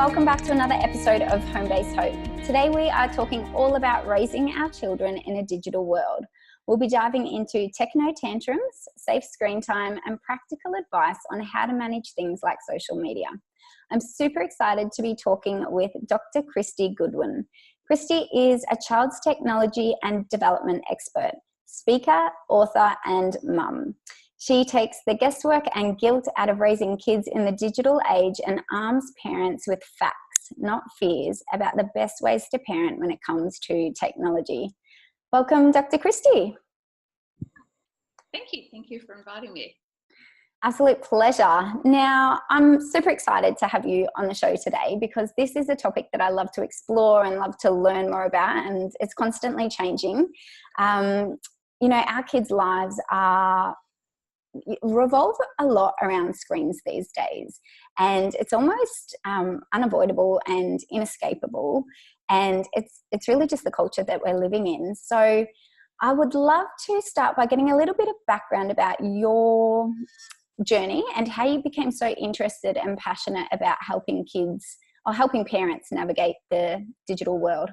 welcome back to another episode of Home Based Hope. Today we are talking all about raising our children in a digital world. We'll be diving into techno tantrums, safe screen time, and practical advice on how to manage things like social media. I'm super excited to be talking with Dr. Kristy Goodwin. Kristy is a child's technology and development expert, speaker, author, and mum. She takes the guesswork and guilt out of raising kids in the digital age and arms parents with facts, not fears, about the best ways to parent when it comes to technology. Welcome, Dr. Kristy. Thank you. Thank you for inviting me. Absolute pleasure. Now, I'm super excited to have you on the show today because this is a topic that I love to explore and love to learn more about, and it's constantly changing. Our kids' lives revolve a lot around screens these days, and it's almost unavoidable and inescapable, and it's really just the culture that we're living in. So I would love to start by getting a little bit of background about your journey and how you became so interested and passionate about helping kids or helping parents navigate the digital world.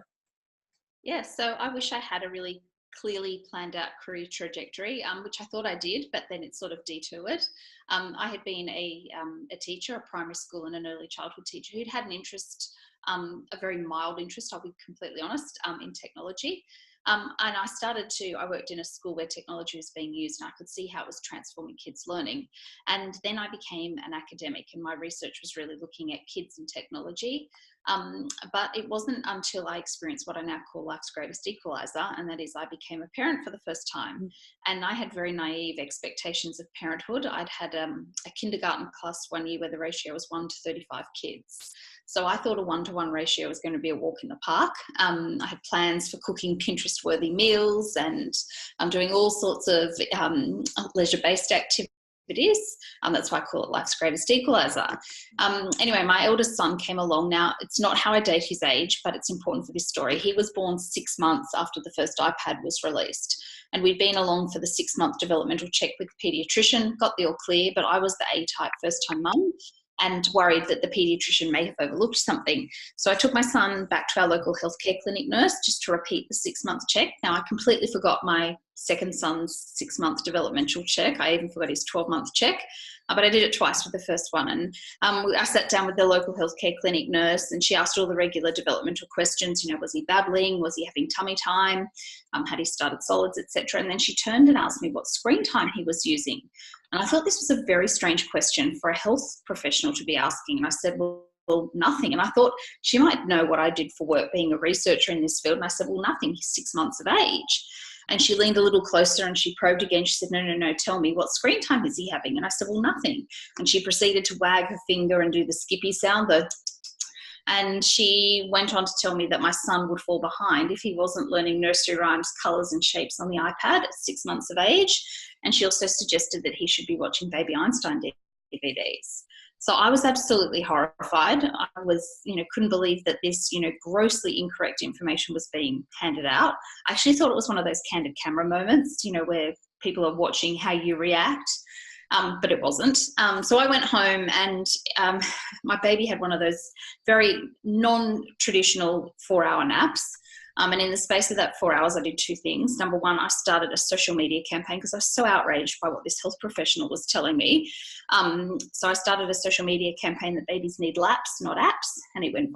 Yeah, so I wish I had a really clearly planned out career trajectory, which I thought I did, but then it sort of detoured. I had been a teacher, a primary school and an early childhood teacher who'd had an interest, a very mild interest, I'll be completely honest, in technology. And I worked in a school where technology was being used and I could see how it was transforming kids' learning. And then I became an academic and my research was really looking at kids and technology. But it wasn't until I experienced what I now call life's greatest equalizer, and that is I became a parent for the first time. And I had very naive expectations of parenthood. I'd had a kindergarten class one year where the ratio was 1 to 35 kids. So I thought a 1-to-1 ratio was going to be a walk in the park. I had plans for cooking Pinterest-worthy meals, and I'm doing all sorts of leisure-based activities. That's why I call it life's greatest equalizer. Anyway, my eldest son came along. Now, it's not how I date his age, but it's important for this story. He was born 6 months after the first iPad was released. And we'd been along for the 6-month developmental check with the paediatrician, got the all clear, but I was the A-type first-time mum and worried that the paediatrician may have overlooked something. So I took my son back to our local healthcare clinic nurse just to repeat the 6-month check. Now, I completely forgot my second son's 6-month developmental check. I even forgot his 12-month check, but I did it twice with the first one. And I sat down with the local healthcare clinic nurse and she asked all the regular developmental questions. Was he babbling? Was he having tummy time? Had he started solids, etc.? And then she turned and asked me what screen time he was using. And I thought this was a very strange question for a health professional to be asking. And I said, well, nothing. And I thought she might know what I did for work being a researcher in this field. And I said, well, nothing. He's 6 months of age. And she leaned a little closer and she probed again. She said, no, tell me, what screen time is he having? And I said, well, nothing. And she proceeded to wag her finger and do the skippy sound, and she went on to tell me that my son would fall behind if he wasn't learning nursery rhymes, colours and shapes on the iPad at 6 months of age. And she also suggested that he should be watching Baby Einstein DVDs. So I was absolutely horrified. I couldn't believe that this, grossly incorrect information was being handed out. I actually thought it was one of those candid camera moments, where people are watching how you react. But it wasn't. So I went home and my baby had one of those very non-traditional 4-hour naps. And in the space of that 4 hours, I did 2 things. Number one, I started a social media campaign because I was so outraged by what this health professional was telling me. So I started a social media campaign that babies need laps, not apps, and it went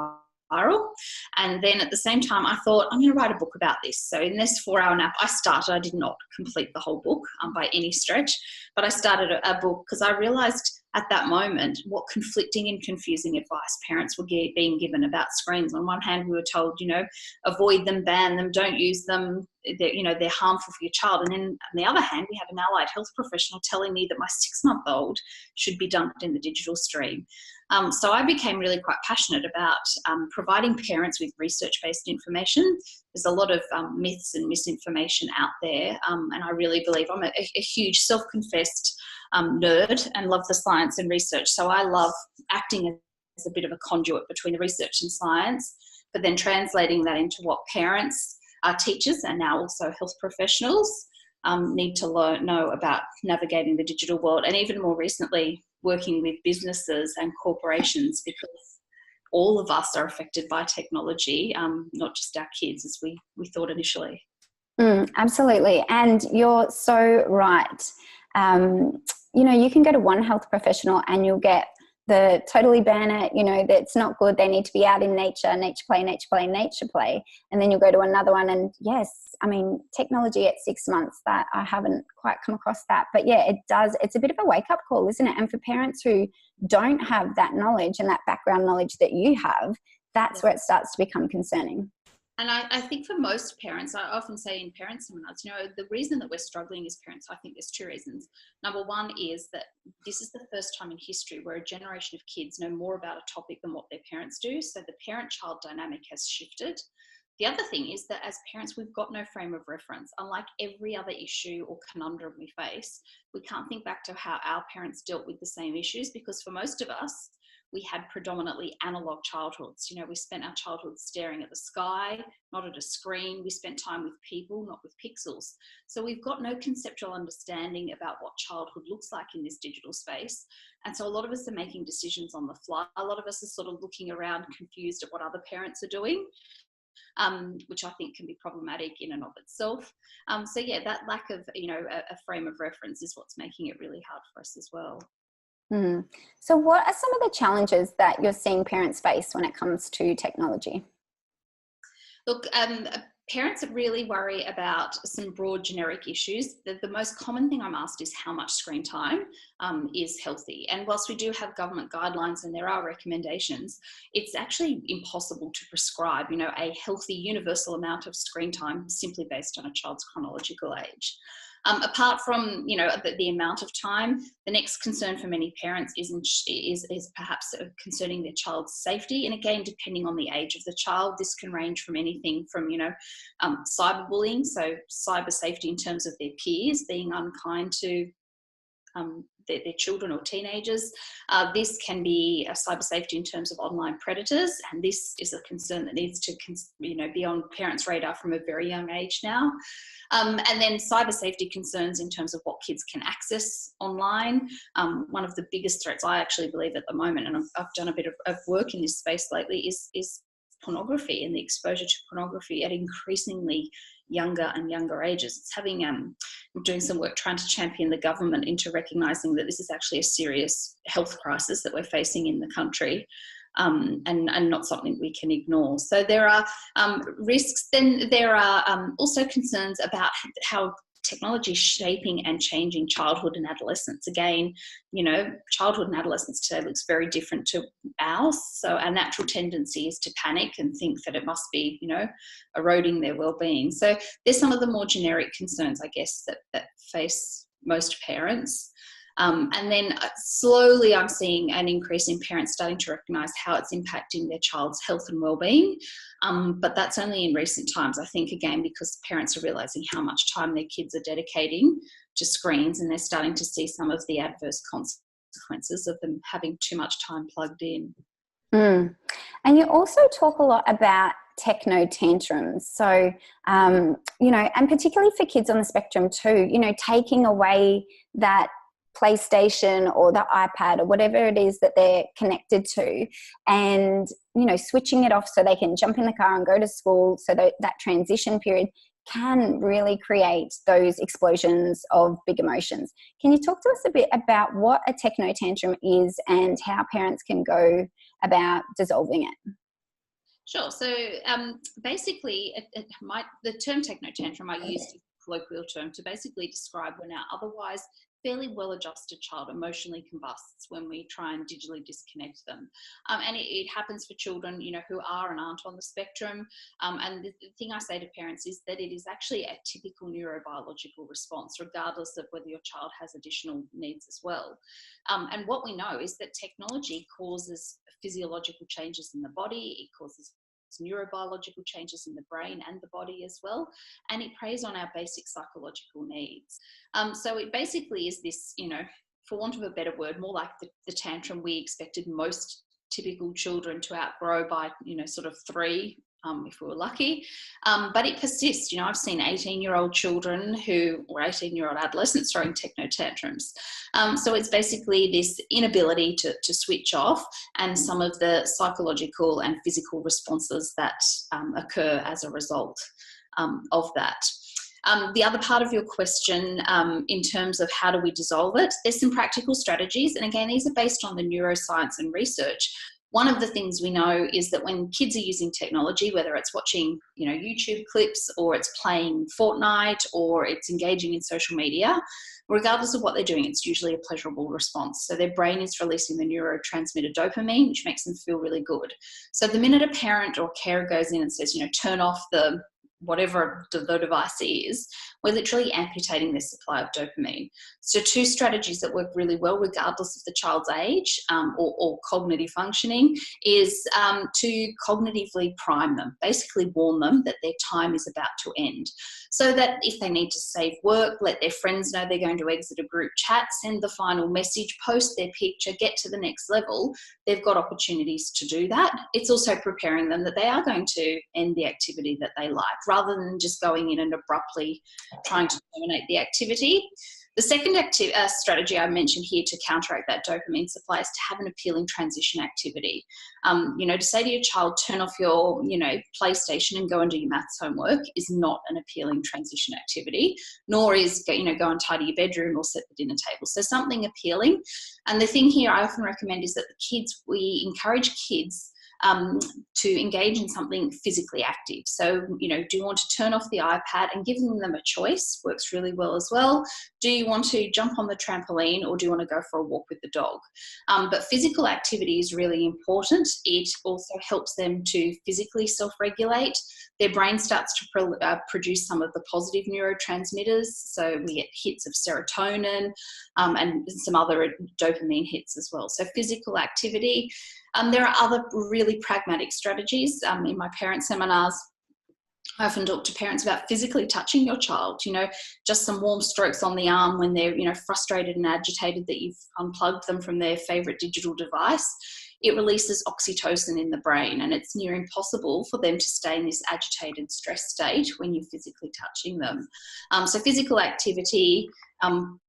viral. And then at the same time, I thought, I'm going to write a book about this. So in this 4-hour nap, I did not complete the whole book by any stretch, but I started a book because I realized at that moment what conflicting and confusing advice parents were being given about screens. On one hand, we were told, avoid them, ban them, don't use them, they're harmful for your child. And then on the other hand, we had an allied health professional telling me that my 6-month-old should be dumped in the digital stream. So I became really quite passionate about providing parents with research-based information. There's a lot of myths and misinformation out there, and I really believe I'm a huge self-confessed nerd and love the science and research. So I love acting as a bit of a conduit between the research and science, but then translating that into what parents, teachers, and now also health professionals need to know about navigating the digital world, and even more recently, working with businesses and corporations, because all of us are affected by technology, not just our kids as we thought initially. Absolutely. And you're so right. You can go to one health professional and you'll get the totally ban it, that's not good. They need to be out in nature, nature play, nature play, nature play. And then you'll go to another one and yes, I mean, technology at 6 months, that I haven't quite come across that. But yeah, it's a bit of a wake up call, isn't it? And for parents who don't have that knowledge and that background knowledge that you have, that's where it starts to become concerning. And I think for most parents, I often say in parent seminars, the reason that we're struggling as parents, I think there's two reasons. Number one is that this is the first time in history where a generation of kids know more about a topic than what their parents do. So the parent-child dynamic has shifted. The other thing is that as parents, we've got no frame of reference. Unlike every other issue or conundrum we face, we can't think back to how our parents dealt with the same issues, because for most of us, we had predominantly analog childhoods. We spent our childhood staring at the sky, not at a screen. We spent time with people, not with pixels. So we've got no conceptual understanding about what childhood looks like in this digital space. And so a lot of us are making decisions on the fly. A lot of us are sort of looking around confused at what other parents are doing, which I think can be problematic in and of itself. So yeah, that lack of, a frame of reference is what's making it really hard for us as well. So what are some of the challenges that you're seeing parents face when it comes to technology? Look, parents really worry about some broad generic issues. The most common thing I'm asked is how much screen time is healthy. And whilst we do have government guidelines and there are recommendations, it's actually impossible to prescribe, a healthy universal amount of screen time simply based on a child's chronological age. Apart from, the amount of time, the next concern for many parents is perhaps concerning their child's safety. And again, depending on the age of the child, this can range from anything from, cyberbullying, so cyber safety in terms of their peers being unkind to their children or teenagers. This can be a cyber safety in terms of online predators, and this is a concern that needs to be on parents' radar from a very young age now. And then cyber safety concerns in terms of what kids can access online. One of the biggest threats I actually believe at the moment, and I've done a bit of work in this space lately, is pornography and the exposure to pornography at increasingly younger and younger ages. It's having, I'm doing some work trying to champion the government into recognising that this is actually a serious health crisis that we're facing in the country. And not something we can ignore. So there are risks. Then there are also concerns about how technology is shaping and changing childhood and adolescence. Again, childhood and adolescence today looks very different to ours. So our natural tendency is to panic and think that it must be, eroding their well-being. So there's some of the more generic concerns, I guess, that face most parents. And then slowly I'm seeing an increase in parents starting to recognise how it's impacting their child's health and well-being. But that's only in recent times, I think, again, because parents are realising how much time their kids are dedicating to screens, and they're starting to see some of the adverse consequences of them having too much time plugged in. And you also talk a lot about techno tantrums. So, and particularly for kids on the spectrum too, taking away that PlayStation or the iPad or whatever it is that they're connected to, and switching it off so they can jump in the car and go to school, so that transition period can really create those explosions of big emotions. Can you talk to us a bit about what a techno tantrum is and how parents can go about dissolving it? Sure. So basically, the term techno tantrum I used is a colloquial term to basically describe when our otherwise fairly well-adjusted child emotionally combusts when we try and digitally disconnect them. And it happens for children, who are and aren't on the spectrum. And the thing I say to parents is that it is actually a typical neurobiological response, regardless of whether your child has additional needs as well. And what we know is that technology causes physiological changes in the body. It causes neurobiological changes in the brain and the body as well, and it preys on our basic psychological needs. So it basically is this, for want of a better word, more like the tantrum we expected most typical children to outgrow by, sort of 3 if we were lucky. But it persists. You know, I've seen 18-year-old children or 18-year-old adolescents throwing techno tantrums. So it's basically this inability to switch off, and some of the psychological and physical responses that occur as a result of that. The other part of your question, in terms of how do we dissolve it, there's some practical strategies. And again, these are based on the neuroscience and research. One of the things we know is that when kids are using technology, whether it's watching, you know, YouTube clips, or it's playing Fortnite, or it's engaging in social media, regardless of what they're doing, it's usually a pleasurable response. So their brain is releasing the neurotransmitter dopamine, which makes them feel really good. So the minute a parent or carer goes in and says, you know, turn off the whatever the device is, we're literally amputating their supply of dopamine. So two strategies that work really well, regardless of the child's age or cognitive functioning, is to cognitively prime them, basically warn them that their time is about to end. So that if they need to save work, let their friends know they're going to exit a group chat, send the final message, post their picture, get to the next level, they've got opportunities to do that. It's also preparing them that they are going to end the activity that they like, rather than just going in and abruptly trying to terminate the activity. The second strategy I mentioned here to counteract that dopamine supply is to have an appealing transition activity. You know, to say to your child, turn off your, you know, PlayStation and go and do your maths homework is not an appealing transition activity, nor is, you know, go and tidy your bedroom or set the dinner table. So something appealing. And the thing here I often recommend is that we encourage kids to engage in something physically active. So, you know, do you want to turn off the iPad, and giving them a choice works really well as well. Do you want to jump on the trampoline, or do you want to go for a walk with the dog? But physical activity is really important. It also helps them to physically self-regulate. Their brain starts to produce some of the positive neurotransmitters. So we get hits of serotonin and some other dopamine hits as well. So physical activity. There are other really pragmatic strategies. In my parent seminars, I often talk to parents about physically touching your child, you know, just some warm strokes on the arm when they're, you know, frustrated and agitated that you've unplugged them from their favorite digital device. It releases oxytocin in the brain, and it's near impossible for them to stay in this agitated stress state when you're physically touching them. So physical activity,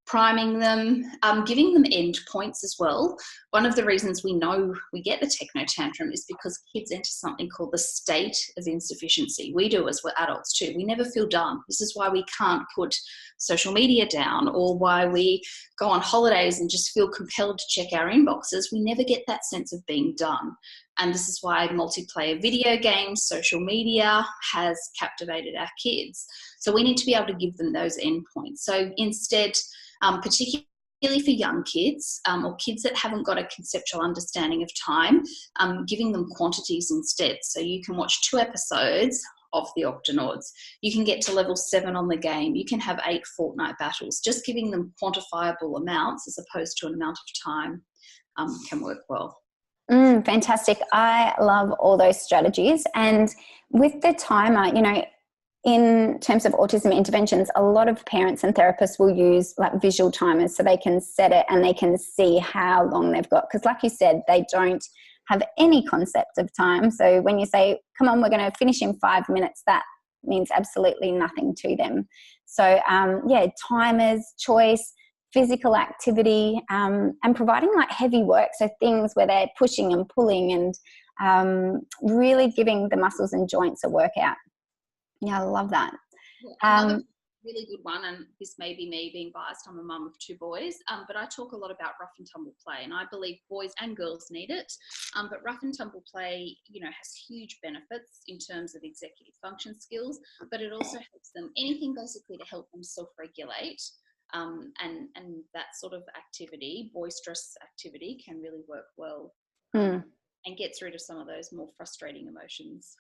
priming them, giving them end points as well. One of the reasons we know we get the techno tantrum is because kids enter something called the state of insufficiency. We do as we're adults too. We never feel done. This is why we can't put social media down, or why we go on holidays and just feel compelled to check our inboxes. We never get that sense of being done. And this is why multiplayer video games, social media has captivated our kids. So we need to be able to give them those endpoints. So instead, particularly for young kids or kids that haven't got a conceptual understanding of time, giving them quantities instead. So you can watch 2 episodes of the Octonauts. You can get to level 7 on the game. You can have 8 Fortnite battles. Just giving them quantifiable amounts as opposed to an amount of time can work well. Fantastic. I love all those strategies. And with the timer, you know, in terms of autism interventions, a lot of parents and therapists will use like visual timers so they can set it and they can see how long they've got. Because like you said, they don't have any concept of time. So when you say, come on, we're going to finish in 5 minutes, that means absolutely nothing to them. So yeah, timers, choice, physical activity, and providing like heavy work. So things where they're pushing and pulling and really giving the muscles and joints a workout. Yeah, I love that. Another really good one, and this may be me being biased, I'm a mum of 2 boys, but I talk a lot about rough and tumble play, and I believe boys and girls need it. But rough and tumble play, you know, has huge benefits in terms of executive function skills, but it also helps them, anything basically to help them self-regulate. And that sort of activity, boisterous activity, can really work well. And gets rid of some of those more frustrating emotions.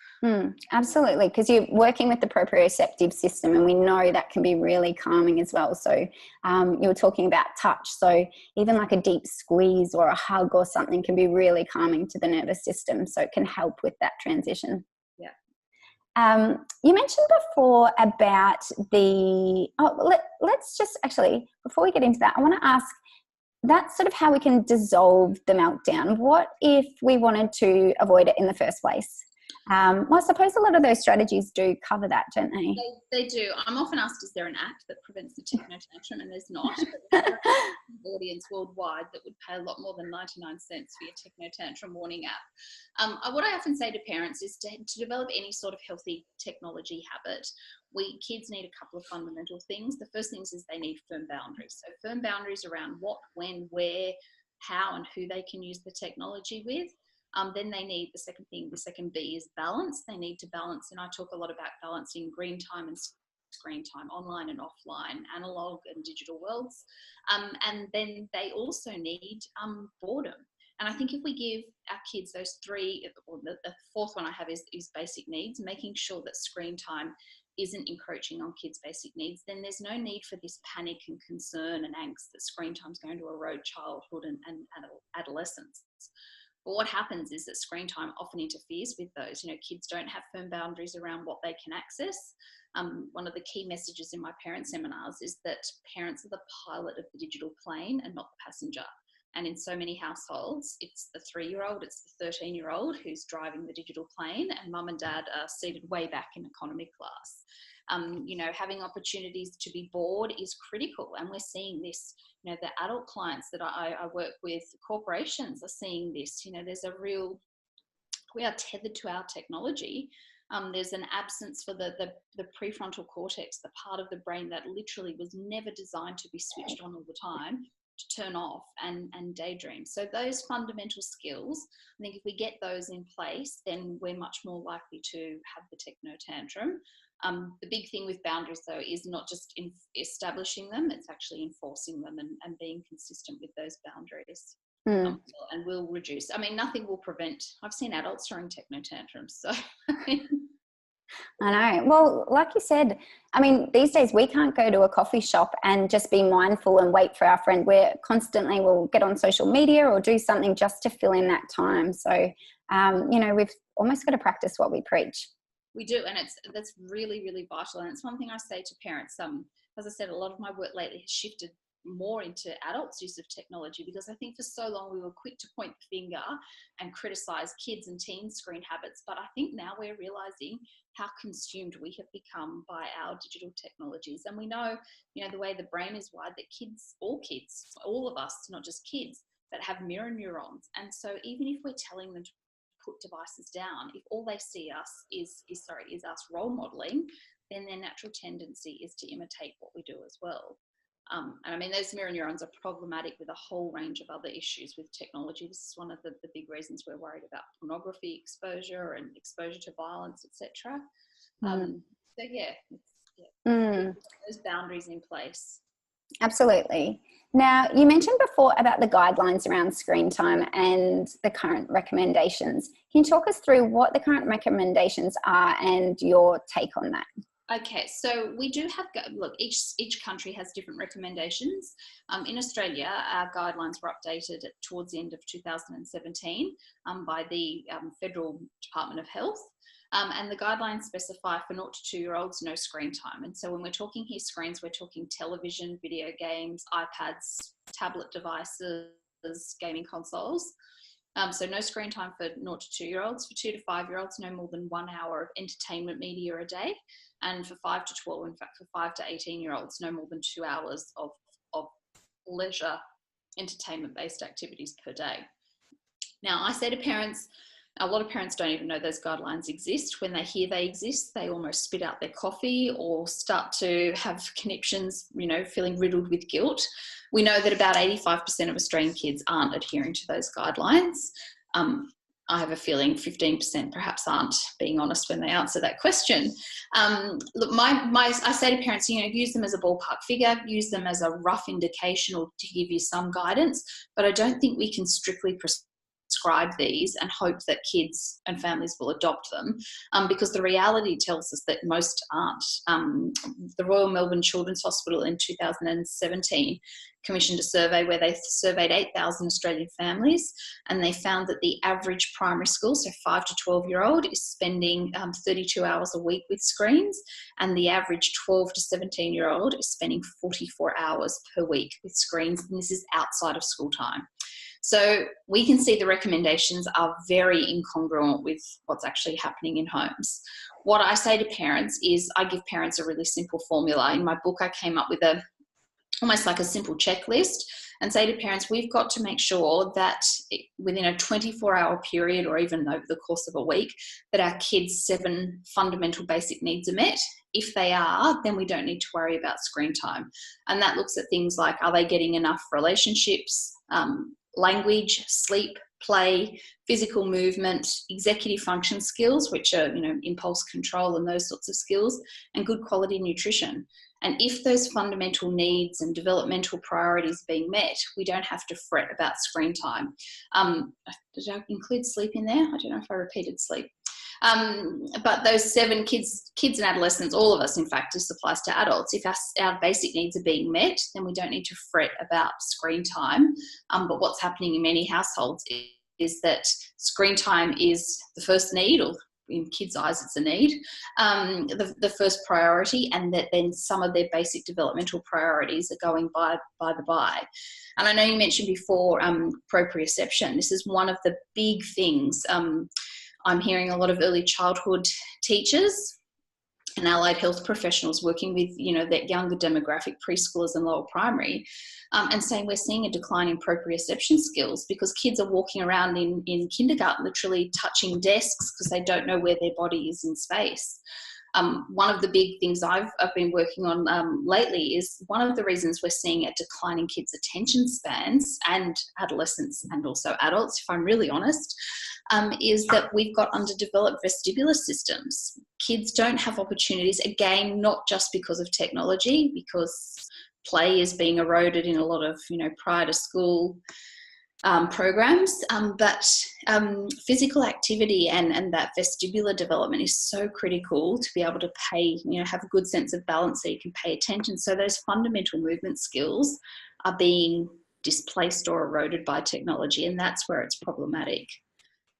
Absolutely, because you're working with the proprioceptive system, and we know that can be really calming as well. So you were talking about touch, so even like a deep squeeze or a hug or something can be really calming to the nervous system, so it can help with that transition. You mentioned before about let's just actually, before we get into that, I want to ask, that's sort of how we can dissolve the meltdown. What if we wanted to avoid it in the first place? Well, I suppose a lot of those strategies do cover that, don't they? They do. I'm often asked, is there an app that prevents the techno tantrum? And there's not. But there's an audience worldwide that would pay a lot more than 99 cents for your techno tantrum warning app. What I often say to parents is to develop any sort of healthy technology habit, kids need a couple of fundamental things. The first thing is they need firm boundaries. So firm boundaries around what, when, where, how, and who they can use the technology with. Then they need the second B is balance. They need to balance, and I talk a lot about balancing green time and screen time, online and offline, analog and digital worlds. And then they also need boredom. And I think if we give our kids those three, or the fourth one I have is basic needs, making sure that screen time isn't encroaching on kids' basic needs, then there's no need for this panic and concern and angst that screen time is going to erode childhood and adolescence. But what happens is that screen time often interferes with those. Kids don't have firm boundaries around what they can access. One of the key messages in my parent seminars is that parents are the pilot of the digital plane and not the passenger. And in so many households, it's the 3-year-old, it's the 13-year-old who's driving the digital plane, and mum and dad are seated way back in economy class. Having opportunities to be bored is critical. And we're seeing this, the adult clients that I work with, corporations are seeing this. We are tethered to our technology. There's an absence for the prefrontal cortex, the part of the brain that literally was never designed to be switched on all the time, to turn off and daydream. So those fundamental skills, I think if we get those in place, then we're much more likely to have the techno tantrum. The big thing with boundaries, though, is not just in establishing them, it's actually enforcing them and being consistent with those boundaries. And will reduce. Nothing will prevent. I've seen adults throwing techno tantrums. So I know. Well, like you said, these days we can't go to a coffee shop and just be mindful and wait for our friend. We'll get on social media or do something just to fill in that time. So, we've almost got to practice what we preach. We do, and that's really, really vital. And it's one thing I say to parents. As I said, a lot of my work lately has shifted more into adults' use of technology, because I think for so long we were quick to point the finger and criticize kids and teens' screen habits. But I think now we're realizing how consumed we have become by our digital technologies. And we know, the way the brain is wired, that all of us, not just kids, that have mirror neurons. And so even if we're telling them to put devices down, if all they see us is us role modeling, then their natural tendency is to imitate what we do as well. Those mirror neurons are problematic with a whole range of other issues with technology. This is one of the big reasons we're worried about pornography exposure and exposure to violence, etc. Those boundaries in place. Absolutely. Now, you mentioned before about the guidelines around screen time and the current recommendations. Can you talk us through what the current recommendations are and your take on that? Okay, so we do have, each country has different recommendations. In Australia, our guidelines were updated towards the end of 2017 by the Federal Department of Health. And the guidelines specify for 0 to 2-year-olds, no screen time. And so when we're talking here screens, we're talking television, video games, iPads, tablet devices, gaming consoles. So no screen time for 0 to 2-year-olds. For 2 to 5-year-olds, no more than 1 hour of entertainment media a day. And for 5 to 12, in fact, for 5 to 18-year-olds, no more than 2 hours of leisure entertainment-based activities per day. Now, I say to parents, a lot of parents don't even know those guidelines exist. When they hear they exist, they almost spit out their coffee or start to have conniptions, feeling riddled with guilt. We know that about 85% of Australian kids aren't adhering to those guidelines. I have a feeling 15% perhaps aren't being honest when they answer that question. Look, I say to parents, use them as a ballpark figure, use them as a rough indication or to give you some guidance, but I don't think we can strictly prescribe these and hope that kids and families will adopt them, because the reality tells us that most aren't. The Royal Melbourne Children's Hospital in 2017 commissioned a survey where they surveyed 8,000 Australian families, and they found that the average primary school, so 5 to 12-year-old, is spending 32 hours a week with screens, and the average 12 to 17-year-old is spending 44 hours per week with screens, and this is outside of school time. So we can see the recommendations are very incongruent with what's actually happening in homes. What I say to parents is I give parents a really simple formula. In my book, I came up with almost like a simple checklist and say to parents, we've got to make sure that within a 24-hour period or even over the course of a week, that our kids' 7 fundamental basic needs are met. If they are, then we don't need to worry about screen time. And that looks at things like, are they getting enough relationships, language, sleep, play, physical movement, executive function skills, which are, impulse control and those sorts of skills, and good quality nutrition. And if those fundamental needs and developmental priorities are being met, we don't have to fret about screen time. Did I include sleep in there? I don't know if I repeated sleep. But those 7 kids and adolescents, all of us, in fact, this applies to adults. If our basic needs are being met, then we don't need to fret about screen time. But what's happening in many households is that screen time is the first need, or in kids' eyes, it's a need, the first priority, and that then some of their basic developmental priorities are going by the by. And I know you mentioned before proprioception. This is one of the big things. I'm hearing a lot of early childhood teachers and allied health professionals working with, that younger demographic, preschoolers and lower primary, and saying we're seeing a decline in proprioception skills because kids are walking around in kindergarten literally touching desks because they don't know where their body is in space. One of the big things I've been working on lately is one of the reasons we're seeing a decline in kids' attention spans, and adolescents and also adults, if I'm really honest, is that we've got underdeveloped vestibular systems. Kids don't have opportunities, again, not just because of technology, because play is being eroded in a lot of, prior to school programs, but physical activity and that vestibular development is so critical to be able to have a good sense of balance so you can pay attention. So those fundamental movement skills are being displaced or eroded by technology, and that's where it's problematic.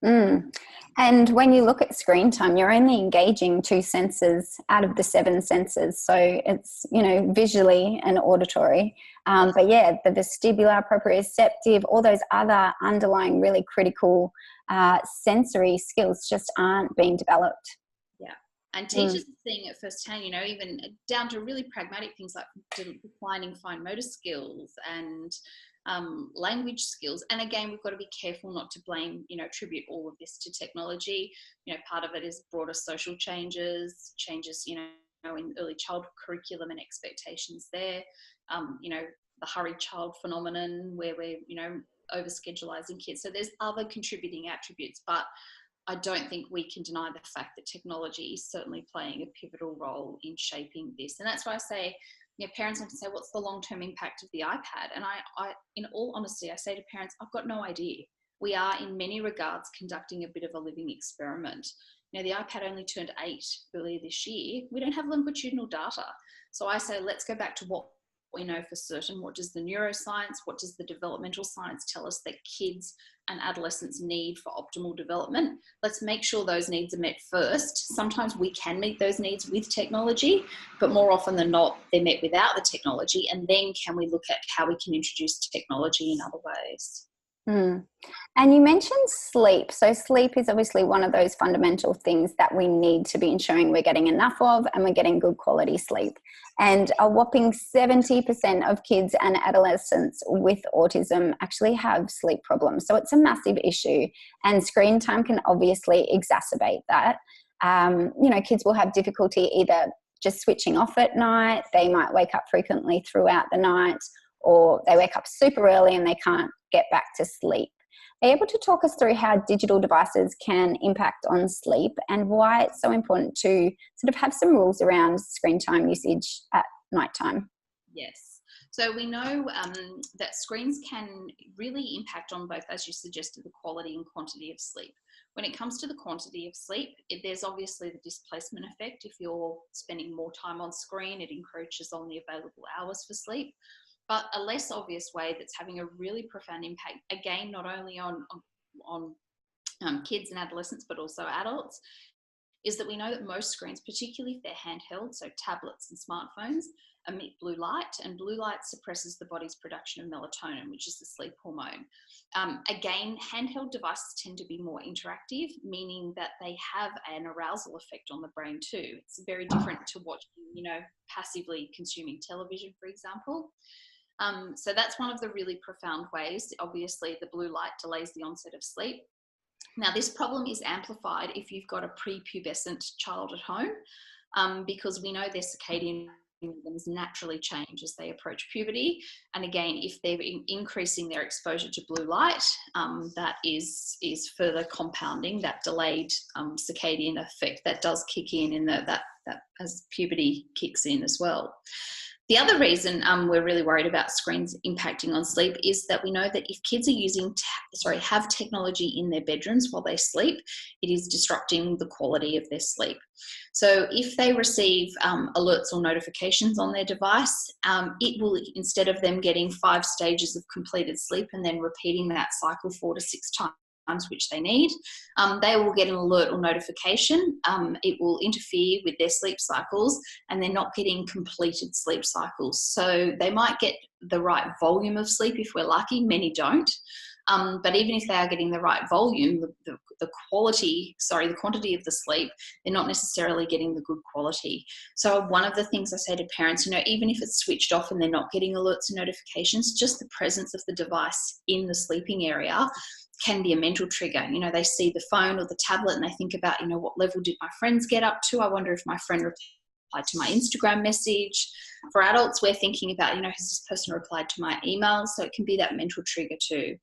And when you look at screen time, you're only engaging 2 senses out of the 7 senses. So it's, visually and auditory. But yeah, the vestibular, proprioceptive, all those other underlying really critical sensory skills just aren't being developed. Yeah. And teachers are seeing it firsthand, even down to really pragmatic things like declining fine motor skills and language skills. And again, we've got to be careful not to attribute all of this to technology. Part of it is broader social changes, in early childhood curriculum and expectations there. The hurried child phenomenon where we're, over-schedulizing kids. So there's other contributing attributes, but I don't think we can deny the fact that technology is certainly playing a pivotal role in shaping this. And that's why I say, parents often say, what's the long-term impact of the iPad? And I, in all honesty, I say to parents, I've got no idea. We are, in many regards, conducting a bit of a living experiment. The iPad only turned 8 earlier this year. We don't have longitudinal data. So I say, let's go back to what we know for certain. What does the neuroscience, what does the developmental science tell us that kids and adolescents need for optimal development? Let's make sure those needs are met first. Sometimes we can meet those needs with technology, but more often than not, they're met without the technology. And then can we look at how we can introduce technology in other ways? And you mentioned sleep. So sleep is obviously one of those fundamental things that we need to be ensuring we're getting enough of, and we're getting good quality sleep. And a whopping 70% of kids and adolescents with autism actually have sleep problems. So it's a massive issue, and screen time can obviously exacerbate that. Kids will have difficulty either just switching off at night. They might wake up frequently throughout the night, or they wake up super early and they can't get back to sleep. Are you able to talk us through how digital devices can impact on sleep and why it's so important to sort of have some rules around screen time usage at nighttime? Yes. So we know that screens can really impact on both, as you suggested, the quality and quantity of sleep. When it comes to the quantity of sleep, there's obviously the displacement effect. If you're spending more time on screen, it encroaches on the available hours for sleep. But a less obvious way that's having a really profound impact, again, not only on kids and adolescents, but also adults, is that we know that most screens, particularly if they're handheld, so tablets and smartphones, emit blue light, and blue light suppresses the body's production of melatonin, which is the sleep hormone. Again, handheld devices tend to be more interactive, meaning that they have an arousal effect on the brain too. It's very different to watching, passively consuming television, for example. So that's one of the really profound ways. Obviously, the blue light delays the onset of sleep. Now, this problem is amplified if you've got a prepubescent child at home, because we know their circadian rhythms naturally change as they approach puberty. And again, if they're increasing their exposure to blue light, that is further compounding that delayed circadian effect that does kick in that as puberty kicks in as well. The other reason we're really worried about screens impacting on sleep is that we know that if kids are have technology in their bedrooms while they sleep, it is disrupting the quality of their sleep. So if they receive alerts or notifications on their device, it will, instead of them getting 5 stages of completed sleep and then repeating that cycle 4 to 6 times, which they need, they will get an alert or notification. It will interfere with their sleep cycles, and they're not getting completed sleep cycles. So they might get the right volume of sleep if we're lucky. Many don't. But even if they are getting the right volume, the quantity of the sleep, they're not necessarily getting the good quality. So one of the things I say to parents, even if it's switched off and they're not getting alerts and notifications, just the presence of the device in the sleeping area can be a mental trigger. They see the phone or the tablet and they think about, what level did my friends get up to? I wonder if my friend replied to my Instagram message. For adults, we're thinking about, has this person replied to my email? So it can be that mental trigger too.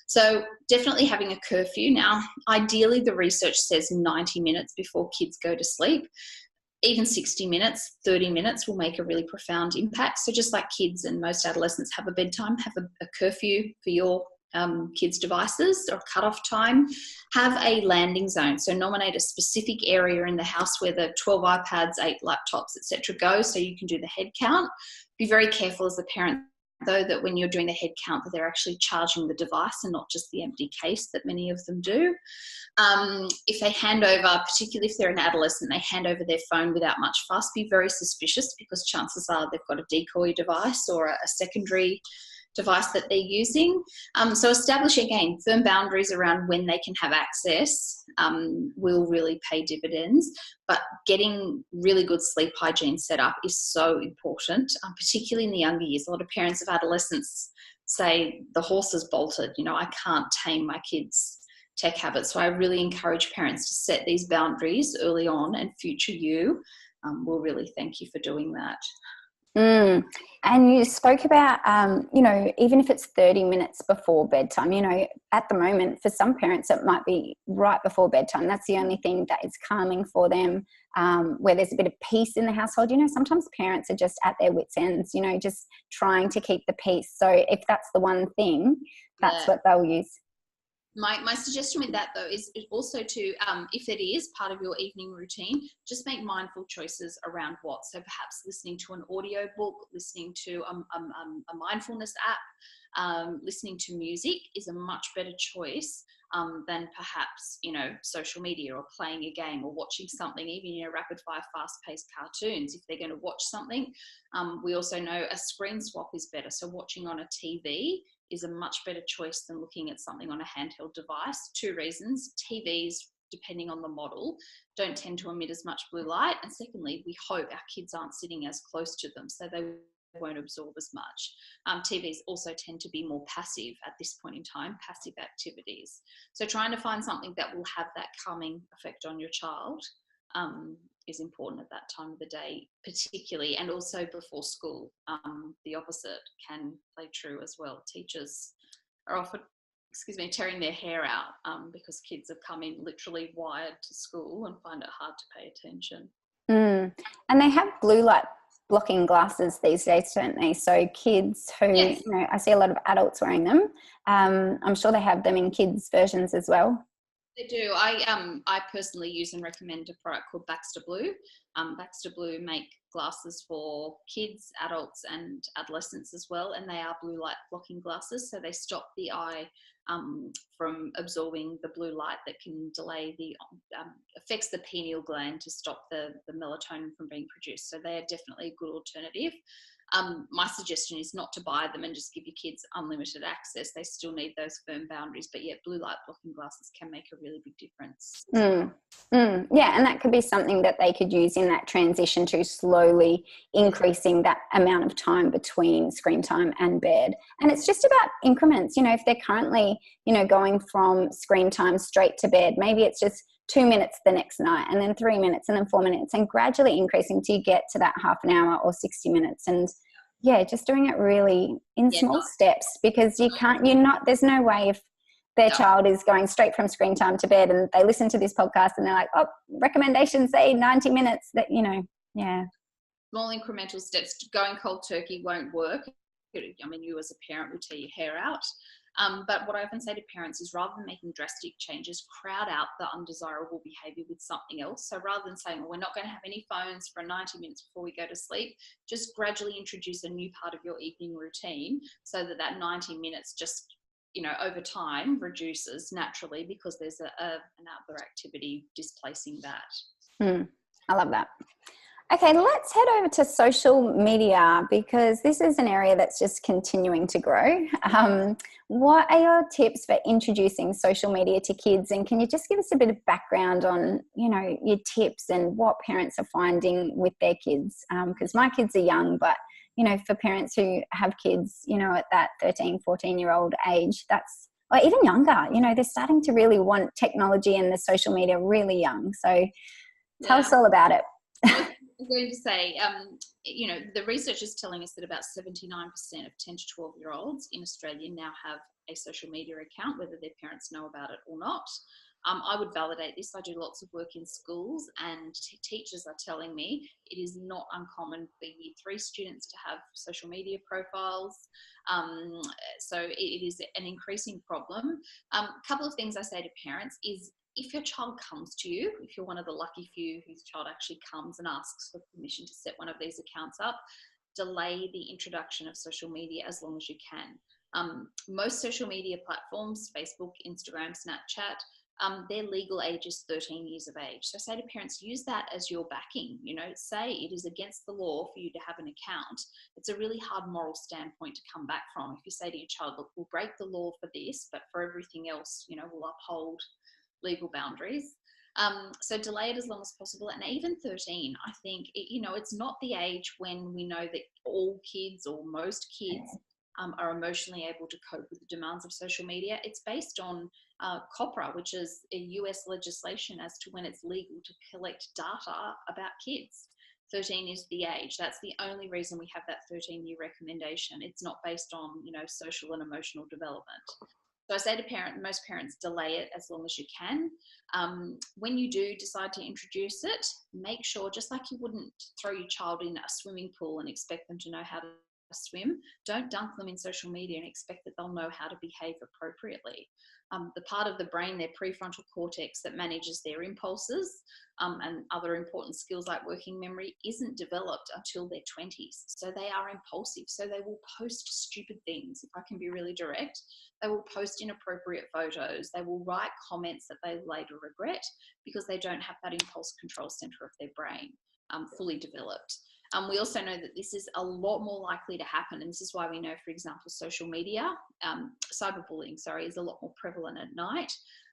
So definitely having a curfew. Now, ideally, the research says 90 minutes before kids go to sleep. Even 60 minutes, 30 minutes will make a really profound impact. So just like kids and most adolescents have a bedtime, have a curfew for your kids' devices or cutoff time. Have a landing zone. So nominate a specific area in the house where the 12 iPads, 8 laptops, etc. go, so you can do the head count. Be very careful as a parent, though, that when you're doing the head count, that they're actually charging the device and not just the empty case that many of them do. If they hand over, particularly if they're an adolescent, they hand over their phone without much fuss, be very suspicious, because chances are they've got a decoy device or a secondary device that they're using. So establish, again, firm boundaries around when they can have access will really pay dividends. But getting really good sleep hygiene set up is so important, particularly in the younger years. A lot of parents of adolescents say the horse has bolted. I can't tame my kids' tech habits. So I really encourage parents to set these boundaries early on, and future you will really thank you for doing that. And you spoke about, even if it's 30 minutes before bedtime, at the moment, for some parents, it might be right before bedtime. That's the only thing that is calming for them, where there's a bit of peace in the household. Sometimes parents are just at their wits' ends, just trying to keep the peace. So if that's the one thing, that's what they'll use. My suggestion with that, though, is also to, if it is part of your evening routine, just make mindful choices around what. So perhaps listening to an audio book, listening to a mindfulness app, listening to music is a much better choice than perhaps, social media or playing a game or watching something, even, rapid fire, fast paced cartoons. If they're going to watch something, we also know a screen swap is better. So watching on a TV is a much better choice than looking at something on a handheld device. 2 reasons. TVs, depending on the model, don't tend to emit as much blue light. And secondly, we hope our kids aren't sitting as close to them, so they won't absorb as much. TVs also tend to be more passive at this point in time, passive activities. So trying to find something that will have that calming effect on your child is important at that time of the day, particularly, and also before school. The opposite can play true as well. Teachers are often, tearing their hair out because kids have come in literally wired to school and find it hard to pay attention. And they have blue light blocking glasses these days, don't they? So kids who, yes. I see a lot of adults wearing them. I'm sure they have them in kids' versions as well. They do. I personally use and recommend a product called Baxter Blue. Baxter Blue make glasses for kids, adults, and adolescents as well, and they are blue light blocking glasses, so they stop the eye from absorbing the blue light that can delay the affects the pineal gland to stop the melatonin from being produced. So they are definitely a good alternative. My suggestion is not to buy them and just give your kids unlimited access. They still need those firm boundaries, but yet blue light blocking glasses can make a really big difference. Yeah, and that could be something that they could use in that transition to slowly increasing that amount of time between screen time and bed. And it's just about increments. If they're currently, going from screen time straight to bed, maybe it's just 2 minutes the next night, and then 3 minutes, and then 4 minutes, and gradually increasing till you get to that half an hour or 60 minutes. And just doing it really in small steps, because there's no way if their child is going straight from screen time to bed and they listen to this podcast and they're like, oh, recommendations say 90 minutes, that, Small incremental steps. Going cold turkey won't work. I mean, you as a parent will tear your hair out. But what I often say to parents is, rather than making drastic changes, crowd out the undesirable behaviour with something else. So rather than saying, well, we're not going to have any phones for 90 minutes before we go to sleep, just gradually introduce a new part of your evening routine, so that 90 minutes just, over time reduces naturally, because there's an outdoor activity displacing that. I love that. Okay, let's head over to social media, because this is an area that's just continuing to grow. What are your tips for introducing social media to kids? And can you just give us a bit of background on, your tips and what parents are finding with their kids? Because my kids are young, but, for parents who have kids, at that 13, 14-year-old age, or even younger, they're starting to really want technology and the social media really young. So tell us all about it. I'm going to say, the research is telling us that about 79% of 10 to 12-year-olds in Australia now have a social media account, whether their parents know about it or not. I would validate this. I do lots of work in schools, and teachers are telling me it is not uncommon for Year 3 students to have social media profiles. So it is an increasing problem. A couple of things I say to parents is, if your child comes to you, if you're one of the lucky few whose child actually comes and asks for permission to set one of these accounts up, delay the introduction of social media as long as you can. Most social media platforms, Facebook, Instagram, Snapchat, their legal age is 13 years of age. So say to parents, use that as your backing. Say it is against the law for you to have an account. It's a really hard moral standpoint to come back from. If you say to your child, look, we'll break the law for this, but for everything else, we'll uphold legal boundaries. So delay it as long as possible. And even 13, I think, it's not the age when we know that all kids or most kids are emotionally able to cope with the demands of social media. It's based on COPRA, which is a US legislation as to when it's legal to collect data about kids. 13 is the age. That's the only reason we have that 13-year recommendation. It's not based on, social and emotional development. So I say to most parents, delay it as long as you can. When you do decide to introduce it, make sure, just like you wouldn't throw your child in a swimming pool and expect them to know how to swim, don't dunk them in social media and expect that they'll know how to behave appropriately. The part of the brain, their prefrontal cortex, that manages their impulses and other important skills like working memory, isn't developed until their 20s. So they are impulsive. So they will post stupid things. If I can be really direct, they will post inappropriate photos. They will write comments that they later regret, because they don't have that impulse control center of their brain fully developed. We also know that this is a lot more likely to happen, and this is why we know, for example, social media, cyberbullying, is a lot more prevalent at night.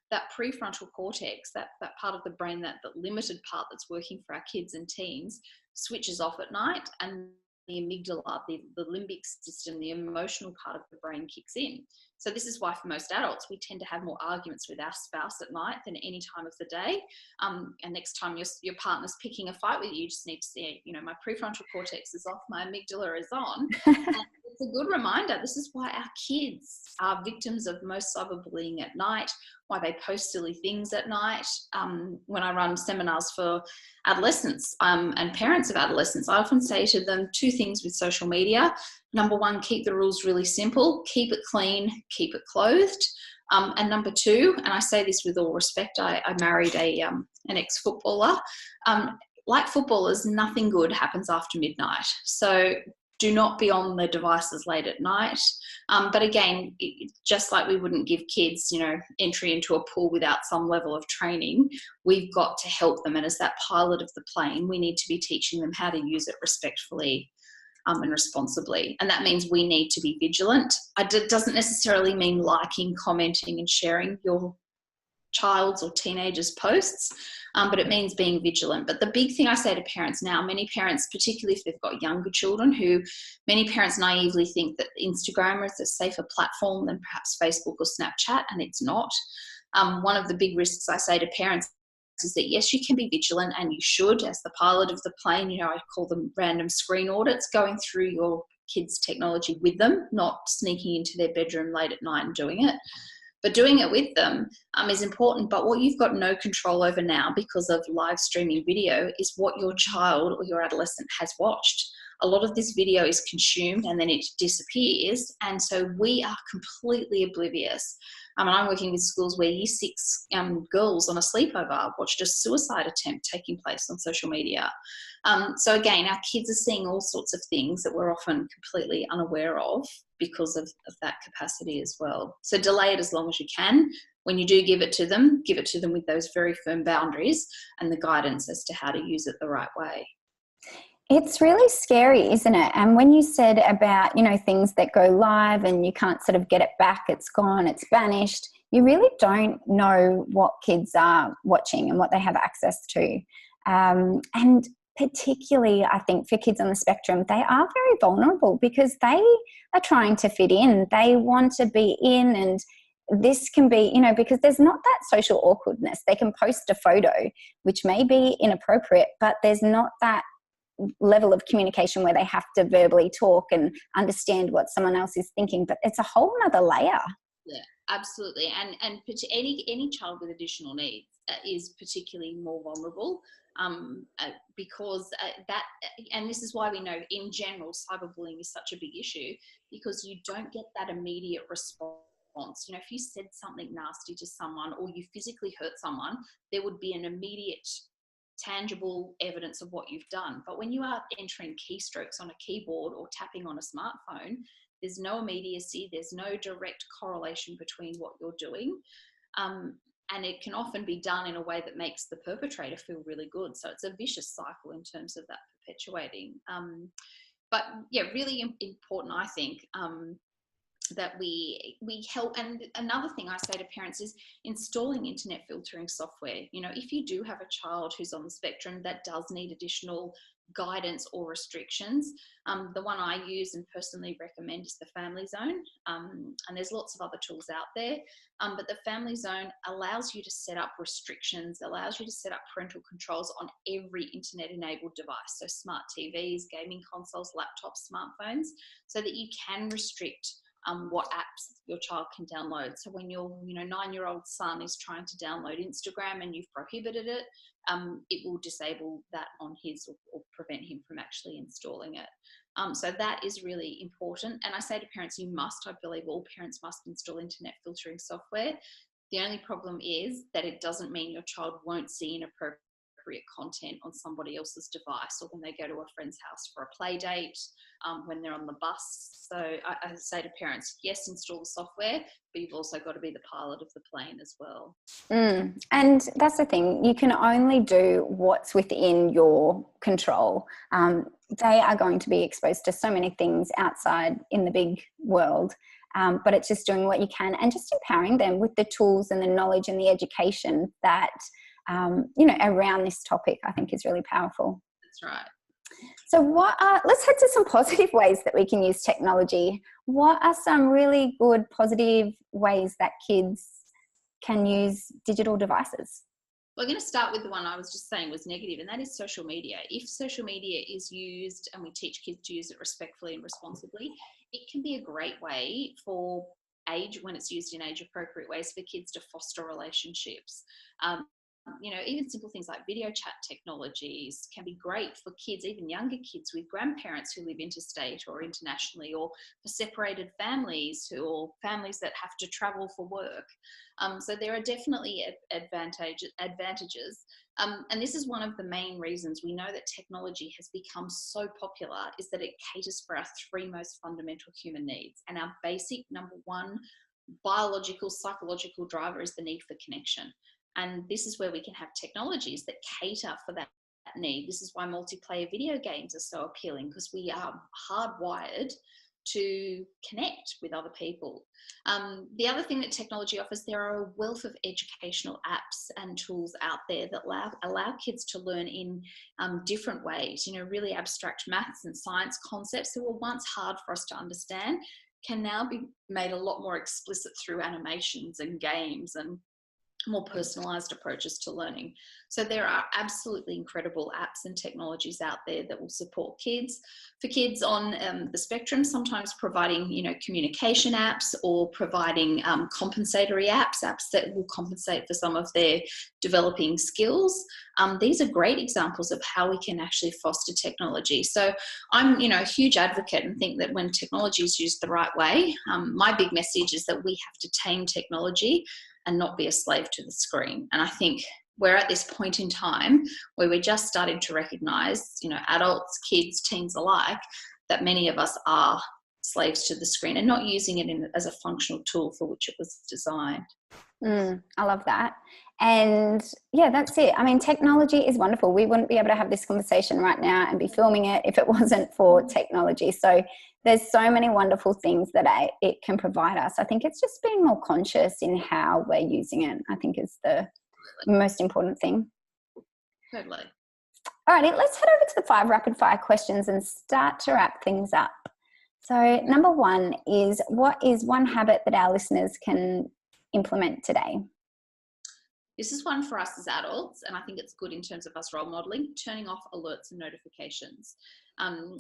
That prefrontal cortex, that part of the brain, that limited part that's working for our kids and teens, switches off at night, and the amygdala, the limbic system, the emotional part of the brain kicks in. So this is why for most adults, we tend to have more arguments with our spouse at night than any time of the day. And next time your partner's picking a fight with you, you just need to say, my prefrontal cortex is off, my amygdala is on. And it's a good reminder. This is why our kids are victims of most cyberbullying at night, why they post silly things at night. When I run seminars for adolescents and parents of adolescents, I often say to them 2 things with social media. Number 1, keep the rules really simple, keep it clean, keep it clothed. And number two, and I say this with all respect, I married an ex-footballer. Like footballers, nothing good happens after midnight. So do not be on the devices late at night. But again, just like we wouldn't give kids, entry into a pool without some level of training, we've got to help them. And as that pilot of the plane, we need to be teaching them how to use it respectfully and responsibly. And that means we need to be vigilant. It doesn't necessarily mean liking, commenting and sharing your child's or teenager's posts, but it means being vigilant. But the big thing I say to parents now, many parents, particularly if they've got younger children, many parents naively think that Instagram is a safer platform than perhaps Facebook or Snapchat, and it's not. One of the big risks I say to parents is that yes, you can be vigilant, and you should, as the pilot of the plane. I call them random screen audits, going through your kids' technology with them, not sneaking into their bedroom late at night and doing it. But doing it with them is important. But what you've got no control over now, because of live streaming video, is what your child or your adolescent has watched. A lot of this video is consumed and then it disappears. And so we are completely oblivious. I'm working with schools where year 6 girls on a sleepover watched a suicide attempt taking place on social media. So again, our kids are seeing all sorts of things that we're often completely unaware of because of that capacity as well. So delay it as long as you can. When you do give it to them with those very firm boundaries and the guidance as to how to use it the right way. It's really scary, isn't it? And when you said about, things that go live and you can't sort of get it back, it's gone, it's vanished, you really don't know what kids are watching and what they have access to. And particularly, I think, for kids on the spectrum, they are very vulnerable because they are trying to fit in. They want to be in, and this can be, because there's not that social awkwardness. They can post a photo, which may be inappropriate, but there's not that level of communication where they have to verbally talk and understand what someone else is thinking. But it's a whole nother layer. Yeah, absolutely. And any child with additional needs is particularly more vulnerable because that, and this is why we know in general cyberbullying is such a big issue, because you don't get that immediate response. If you said something nasty to someone or you physically hurt someone, there would be an immediate tangible evidence of what you've done. But when you are entering keystrokes on a keyboard or tapping on a smartphone, there's no immediacy, there's no direct correlation between what you're doing. And it can often be done in a way that makes the perpetrator feel really good. So it's a vicious cycle in terms of that perpetuating. But yeah, really important, I think, that we help. And another thing I say to parents is installing internet filtering software. If you do have a child who's on the spectrum that does need additional guidance or restrictions, the one I use and personally recommend is the Family Zone, and there's lots of other tools out there, but the Family Zone allows you to set up restrictions, allows you to set up parental controls on every internet enabled device, so smart TVs, gaming consoles, laptops, smartphones, so that you can restrict what apps your child can download. So when your 9-year-old son is trying to download Instagram and you've prohibited it, it will disable that on his or prevent him from actually installing it. So that is really important. And I say to parents, I believe all parents must install internet filtering software. The only problem is that it doesn't mean your child won't see inappropriate content on somebody else's device, or when they go to a friend's house for a play date, when they're on the bus. So I say to parents, yes, install the software, but you've also got to be the pilot of the plane as well. And that's the thing, you can only do what's within your control. They are going to be exposed to so many things outside in the big world. But it's just doing what you can and just empowering them with the tools and the knowledge and the education that around this topic, I think is really powerful. That's right. So let's head to some positive ways that we can use technology. What are some really good positive ways that kids can use digital devices? We're going to start with the one I was just saying was negative, and that is social media. If social media is used, and we teach kids to use it respectfully and responsibly, it can be a great way for when it's used in age-appropriate ways for kids to foster relationships. even simple things like video chat technologies can be great for kids, even younger kids with grandparents who live interstate or internationally, or for separated families or families that have to travel for work. So there are definitely advantages. And this is one of the main reasons we know that technology has become so popular, is that it caters for our three most fundamental human needs. And our basic number one biological, psychological driver is the need for connection. And this is where we can have technologies that cater for that need. This is why multiplayer video games are so appealing, because we are hardwired to connect with other people. The other thing that technology offers, there are a wealth of educational apps and tools out there that allow kids to learn in different ways. Really abstract maths and science concepts that were once hard for us to understand can now be made a lot more explicit through animations and games and more personalized approaches to learning. So there are absolutely incredible apps and technologies out there that will support kids. For kids on the spectrum, sometimes providing, communication apps, or providing compensatory apps that will compensate for some of their developing skills. These are great examples of how we can actually foster technology. So I'm, a huge advocate and think that when technology is used the right way, my big message is that we have to tame technology and not be a slave to the screen. And I think we're at this point in time where we're just starting to recognize, adults, kids, teens alike, that many of us are slaves to the screen and not using it as a functional tool for which it was designed. I love that. And yeah, that's it. I mean, technology is wonderful. We wouldn't be able to have this conversation right now and be filming it if it wasn't for technology. So there's so many wonderful things that it can provide us. I think it's just being more conscious in how we're using it, I think, is the most important thing. Totally. All right, let's head over to the 5 rapid fire questions and start to wrap things up. So number 1 is, what is one habit that our listeners can implement today? This is one for us as adults, and I think it's good in terms of us role modeling, turning off alerts and notifications.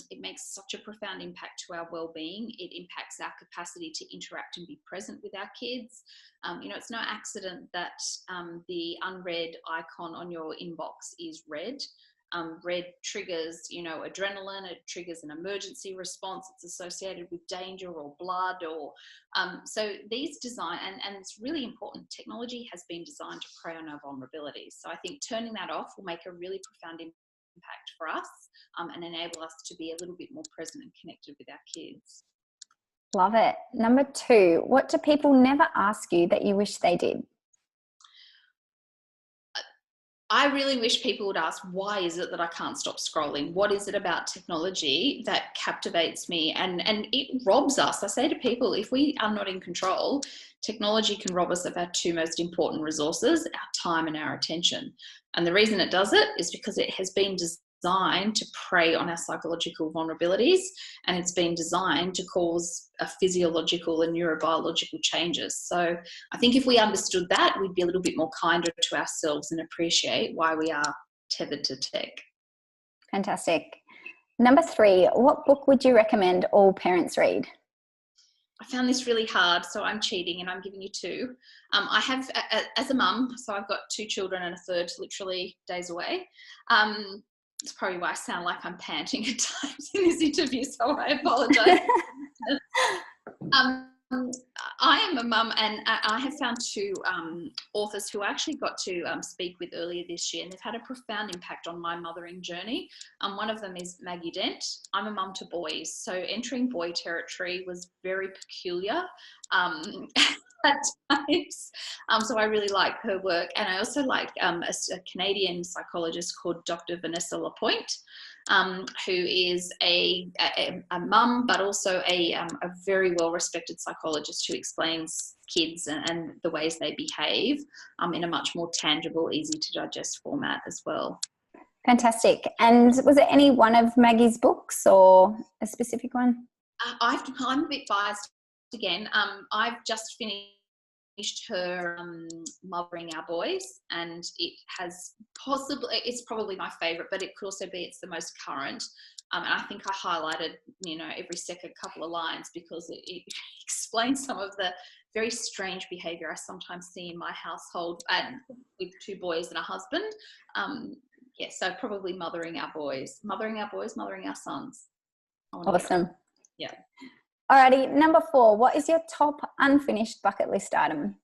It makes such a profound impact to our well-being. It impacts our capacity to interact and be present with our kids. It's no accident that the unread icon on your inbox is red. Red triggers, adrenaline. It triggers an emergency response. It's associated with danger or blood, or so these design, and it's really important. Technology has been designed to prey on our vulnerabilities. So I think turning that off will make a really profound impact for us, and enable us to be a little bit more present and connected with our kids. Love it. Number 2, what do people never ask you that you wish they did? I really wish people would ask, why is it that I can't stop scrolling? What is it about technology that captivates me? And it robs us. I say to people, if we are not in control, technology can rob us of our 2 most important resources, our time and our attention. And the reason it does it is because it has been designed to prey on our psychological vulnerabilities, and it's been designed to cause a physiological and neurobiological changes. So I think if we understood that, we'd be a little bit more kinder to ourselves and appreciate why we are tethered to tech. Fantastic. Number 3, what book would you recommend all parents read? I found this really hard, so I'm cheating and I'm giving you 2. I have, as a mum, so I've got 2 children and a third literally days away. It's probably why I sound like I'm panting at times in this interview, so I apologise. I am a mum, and I have found 2 authors who I actually got to speak with earlier this year, and they've had a profound impact on my mothering journey. One of them is Maggie Dent. I'm a mum to boys, so entering boy territory was very peculiar at times. So I really like her work, and I also like a Canadian psychologist called Dr. Vanessa Lapointe, who is a mum, but also a very well-respected psychologist who explains kids and the ways they behave in a much more tangible, easy-to-digest format as well. Fantastic. And was it any one of Maggie's books or a specific one? I'm a bit biased again. I've just finished her Mothering Our Boys, and it's probably my favourite, but it could also be it's the most current. And I think I highlighted, every second couple of lines because it explain some of the very strange behavior I sometimes see in my household, and with 2 boys and a husband. So probably mothering our mothering our sons. Awesome. Yeah. Alrighty, number 4, what is your top unfinished bucket list item?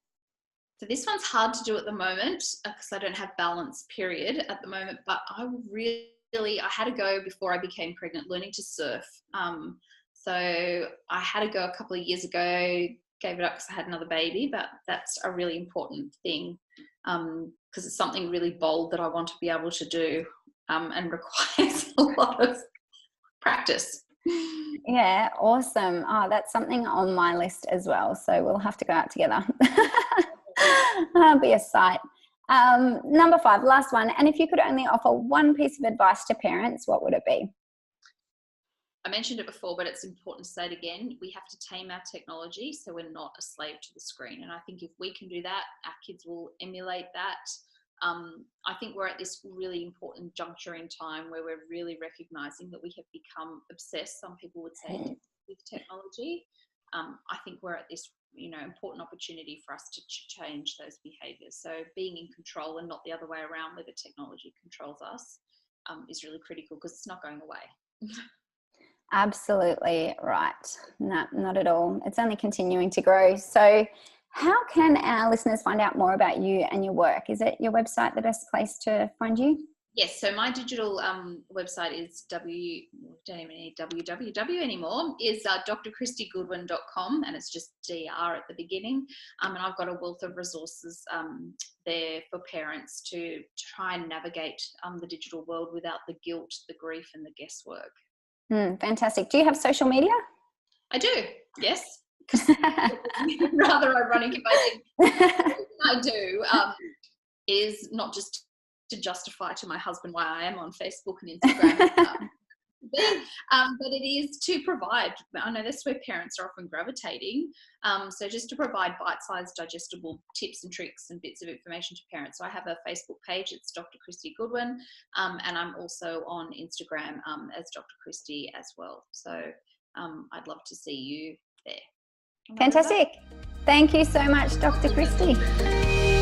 So this one's hard to do at the moment because I don't have balance, period, at the moment, but I had to go before I became pregnant, learning to surf. So I had to go a couple of years ago, gave it up because I had another baby, but that's a really important thing because it's something really bold that I want to be able to do and requires a lot of practice. Yeah, awesome. Oh, that's something on my list as well. So we'll have to go out together. Be a sight. Number 5, last one. And if you could only offer one piece of advice to parents, what would it be? I mentioned it before, but it's important to say it again. We have to tame our technology so we're not a slave to the screen. And I think if we can do that, our kids will emulate that. I think we're at this really important juncture in time where we're really recognizing that we have become obsessed, some people would say, with technology. I think we're at this, important opportunity for us to change those behaviors. So being in control and not the other way around where the technology controls us is really critical because it's not going away. Absolutely right. No, not at all. It's only continuing to grow. So how can our listeners find out more about you and your work? Is it your website the best place to find you? Yes, so my digital website is don't even need www anymore, is drkristygoodwin.com, and it's just DR at the beginning. And I've got a wealth of resources there for parents to try and navigate the digital world without the guilt, the grief, and the guesswork. Fantastic. Do you have social media? I do, yes. Rather ironic if I didn't. I do is not just to justify to my husband why I am on Facebook and Instagram, but it is to provide. I know that's where parents are often gravitating. So just to provide bite-sized, digestible tips and tricks and bits of information to parents. So I have a Facebook page. It's Dr. Kristy Goodwin, and I'm also on Instagram as Dr. Kristy as well. So I'd love to see you there. Fantastic. Thank you so much, Dr. Kristy.